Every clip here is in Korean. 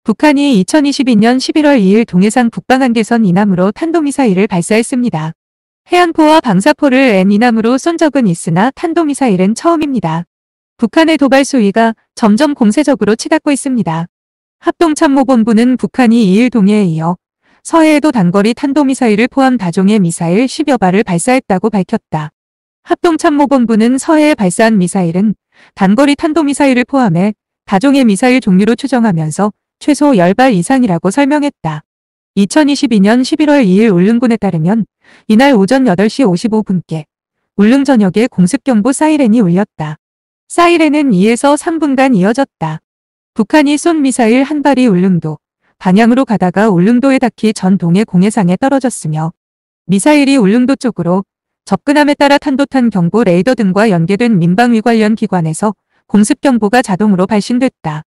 북한이 2022년 11월 2일 동해상 북방한계선 이남으로 탄도미사일을 발사했습니다. 해안포와 방사포를 N 이남으로 쏜 적은 있으나 탄도미사일은 처음입니다. 북한의 도발 수위가 점점 공세적으로 치닫고 있습니다. 합동참모본부는 북한이 2일 동해에 이어 서해에도 단거리 탄도미사일을 포함 다종의 미사일 10여 발을 발사했다고 밝혔다. 합동참모본부는 서해에 발사한 미사일은 단거리 탄도미사일을 포함해 다종의 미사일 종류로 추정하면서 최소 10발 이상이라고 설명했다. 2022년 11월 2일 울릉군에 따르면 이날 오전 8시 55분께 울릉 전역에 공습경보 사이렌이 울렸다. 사이렌은 2에서 3분간 이어졌다. 북한이 쏜 미사일 한 발이 울릉도 방향으로 가다가 울릉도에 닿기 전 동해 공해상에 떨어졌으며 미사일이 울릉도 쪽으로 접근함에 따라 탄도탄 경보 레이더 등과 연계된 민방위 관련 기관에서 공습경보가 자동으로 발신됐다.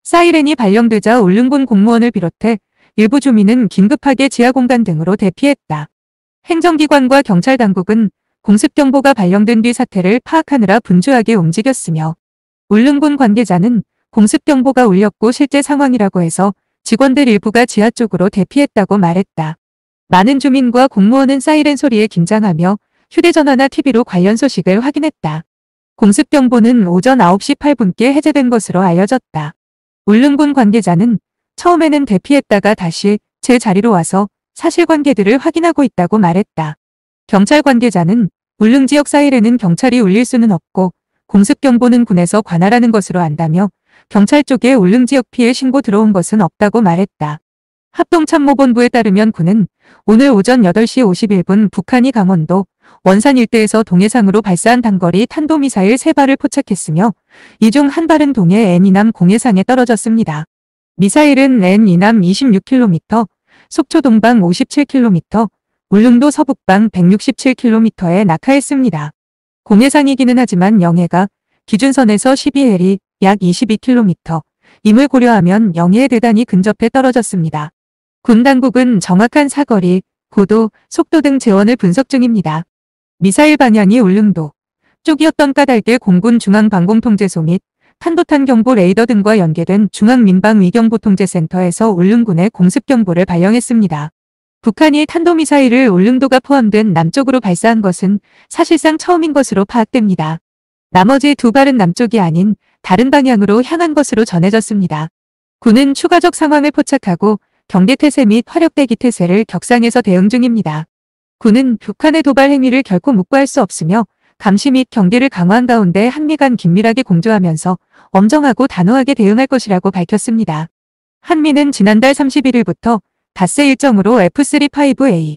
사이렌이 발령되자 울릉군 공무원을 비롯해 일부 주민은 긴급하게 지하공간 등으로 대피했다. 행정기관과 경찰당국은 공습경보가 발령된 뒤 사태를 파악하느라 분주하게 움직였으며 울릉군 관계자는 공습경보가 울렸고 실제 상황이라고 해서 직원들 일부가 지하 쪽으로 대피했다고 말했다. 많은 주민과 공무원은 사이렌 소리에 긴장하며 휴대전화나 TV로 관련 소식을 확인했다. 공습경보는 오전 9시 8분께 해제된 것으로 알려졌다. 울릉군 관계자는 처음에는 대피했다가 다시 제 자리로 와서 사실관계들을 확인하고 있다고 말했다. 경찰 관계자는 울릉 지역 사이렌은 경찰이 울릴 수는 없고 공습경보는 군에서 관할하는 것으로 안다며 경찰 쪽에 울릉 지역 피해 신고 들어온 것은 없다고 말했다. 합동참모본부에 따르면 군은 오늘 오전 8시 51분 북한이 강원도 원산 일대에서 동해상으로 발사한 단거리 탄도미사일 3발을 포착했으며 이 중 한 발은 동해 N이남 공해상에 떨어졌습니다. 미사일은 N이남 26km, 속초 동방 57km, 울릉도 서북방 167km에 낙하했습니다. 공해상이기는 하지만 영해가 기준선에서 12해리 약 22km, 임을 고려하면 영해에 대단히 근접해 떨어졌습니다. 군 당국은 정확한 사거리, 고도, 속도 등 재원을 분석 중입니다. 미사일 방향이 울릉도 쪽이었던 까닭에 공군 중앙방공통제소 및 탄도탄 경보 레이더 등과 연계된 중앙민방위경보통제센터에서 울릉군에 공습경보를 발령했습니다. 북한이 탄도미사일을 울릉도가 포함된 남쪽으로 발사한 것은 사실상 처음인 것으로 파악됩니다. 나머지 2발은 남쪽이 아닌 다른 방향으로 향한 것으로 전해졌습니다. 군은 추가적 상황을 포착하고 경계태세 및 화력대기 태세를 격상해서 대응 중입니다. 군은 북한의 도발 행위를 결코 묵과할 수 없으며 감시 및 경계를 강화한 가운데 한미 간 긴밀하게 공조하면서 엄정하고 단호하게 대응할 것이라고 밝혔습니다. 한미는 지난달 31일부터 닷새 일정으로 F-35A,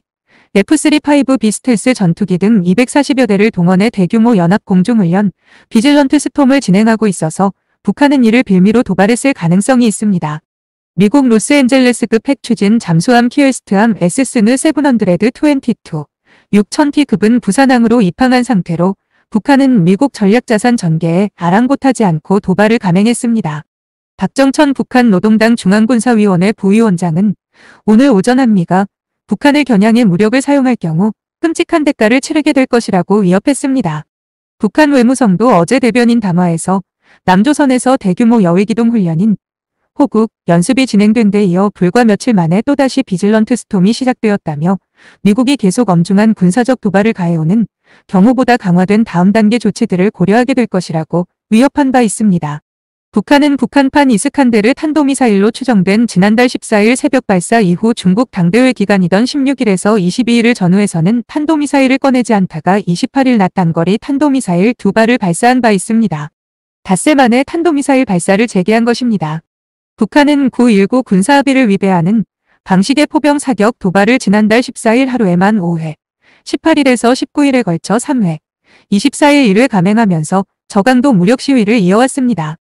F-35B 스텔스 전투기 등 240여 대를 동원해 대규모 연합 공중훈련 비질런트 스톰을 진행하고 있어서 북한은 이를 빌미로 도발했을 가능성이 있습니다. 미국 로스앤젤레스급 핵추진 잠수함 키웨스트함 SSN 722 6000T급은 부산항으로 입항한 상태로 북한은 미국 전략자산 전개에 아랑곳하지 않고 도발을 감행했습니다. 박정천 북한 노동당 중앙군사위원회 부위원장은 오늘 오전 한미가 북한을 겨냥해 무력을 사용할 경우 끔찍한 대가를 치르게 될 것이라고 위협했습니다. 북한 외무성도 어제 대변인 담화에서 남조선에서 대규모 여위기동 훈련인 호국 연습이 진행된 데 이어 불과 며칠 만에 또다시 비질런트 스톰이 시작되었다며 미국이 계속 엄중한 군사적 도발을 가해오는 경우보다 강화된 다음 단계 조치들을 고려하게 될 것이라고 위협한 바 있습니다. 북한은 북한판 이스칸데르 탄도미사일로 추정된 지난달 14일 새벽 발사 이후 중국 당대회 기간이던 16일에서 22일을 전후해서는 탄도미사일을 꺼내지 않다가 28일 낮 단거리 탄도미사일 2발을 발사한 바 있습니다. 닷새 만에 탄도미사일 발사를 재개한 것입니다. 북한은 9.19 군사합의를 위배하는 방식의 포병 사격 도발을 지난달 14일 하루에만 5회, 18일에서 19일에 걸쳐 3회, 24일 1회 감행하면서 저강도 무력 시위를 이어왔습니다.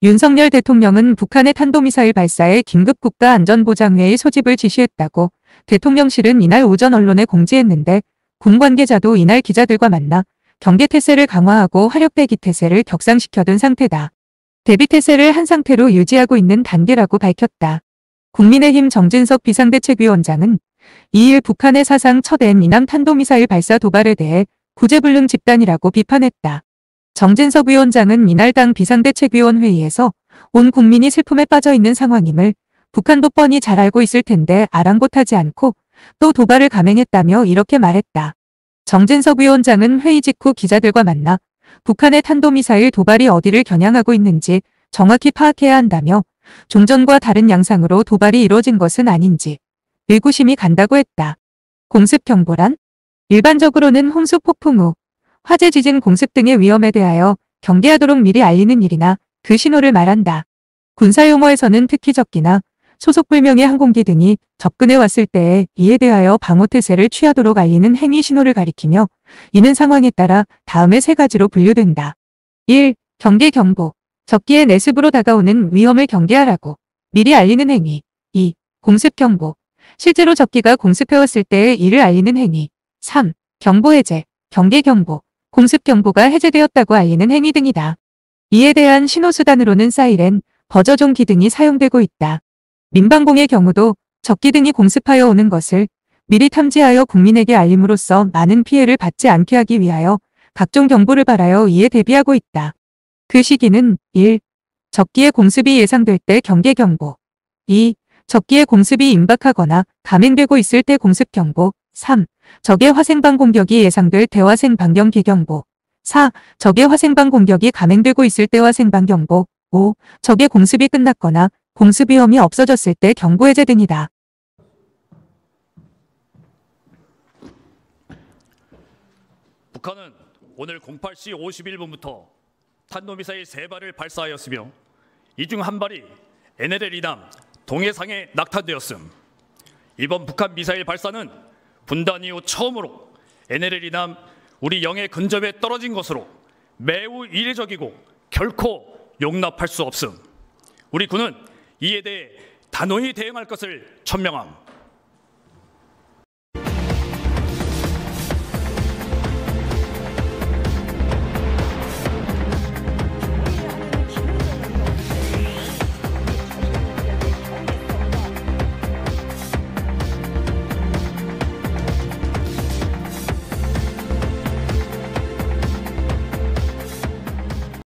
윤석열 대통령은 북한의 탄도미사일 발사에 긴급 국가안전보장회의 소집을 지시했다고 대통령실은 이날 오전 언론에 공지했는데 군 관계자도 이날 기자들과 만나 경계태세를 강화하고 화력대기 태세를 격상시켜둔 상태다. 대비태세를 한 상태로 유지하고 있는 단계라고 밝혔다. 국민의힘 정진석 비상대책위원장은 2일 북한의 사상 첫 N이남 탄도미사일 발사 도발에 대해 구제불능 집단이라고 비판했다. 정진석 위원장은 이날 당 비상대책위원회의에서 온 국민이 슬픔에 빠져 있는 상황임을 북한도 뻔히 잘 알고 있을 텐데 아랑곳하지 않고 또 도발을 감행했다며 이렇게 말했다. 정진석 위원장은 회의 직후 기자들과 만나 북한의 탄도미사일 도발이 어디를 겨냥하고 있는지 정확히 파악해야 한다며 종전과 다른 양상으로 도발이 이루어진 것은 아닌지 의구심이 간다고 했다. 공습 경보란? 일반적으로는 홍수 폭풍 후 화재 지진 공습 등의 위험에 대하여 경계하도록 미리 알리는 일이나 그 신호를 말한다. 군사용어에서는 특히 적기나 소속불명의 항공기 등이 접근해 왔을 때에 이에 대하여 방어태세를 취하도록 알리는 행위 신호를 가리키며 이는 상황에 따라 다음의 세 가지로 분류된다. 1. 경계 경보. 적기의 내습으로 다가오는 위험을 경계하라고 미리 알리는 행위. 2. 공습 경보. 실제로 적기가 공습해왔을 때에 이를 알리는 행위. 3. 경보 해제. 경계 경보. 공습 경보가 해제되었다고 알리는 행위 등이다. 이에 대한 신호수단으로는 사이렌, 버저종기 등이 사용되고 있다. 민방공의 경우도 적기 등이 공습하여 오는 것을 미리 탐지하여 국민에게 알림으로써 많은 피해를 받지 않게 하기 위하여 각종 경보를 발하여 이에 대비하고 있다. 그 시기는 1. 적기의 공습이 예상될 때 경계 경보. 2. 적기의 공습이 임박하거나 감행되고 있을 때 공습 경보. 3. 적의 화생방 공격이 예상될 대화생 반경 기경보. 4. 적의 화생방 공격이 감행되고 있을 때 화생방 경보. 5. 적의 공습이 끝났거나 공습 위험이 없어졌을 때 경보 해제 등이다. 북한은 오늘 08시 51분부터 탄도미사일 3발을 발사하였으며 이 중 한 발이 NLL 이남 동해상에 낙탄되었음. 이번 북한 미사일 발사는 분단 이후 처음으로 NLL 이남 우리 영해 근접에 떨어진 것으로 매우 이례적이고 결코 용납할 수 없음. 우리 군은 이에 대해 단호히 대응할 것을 천명함.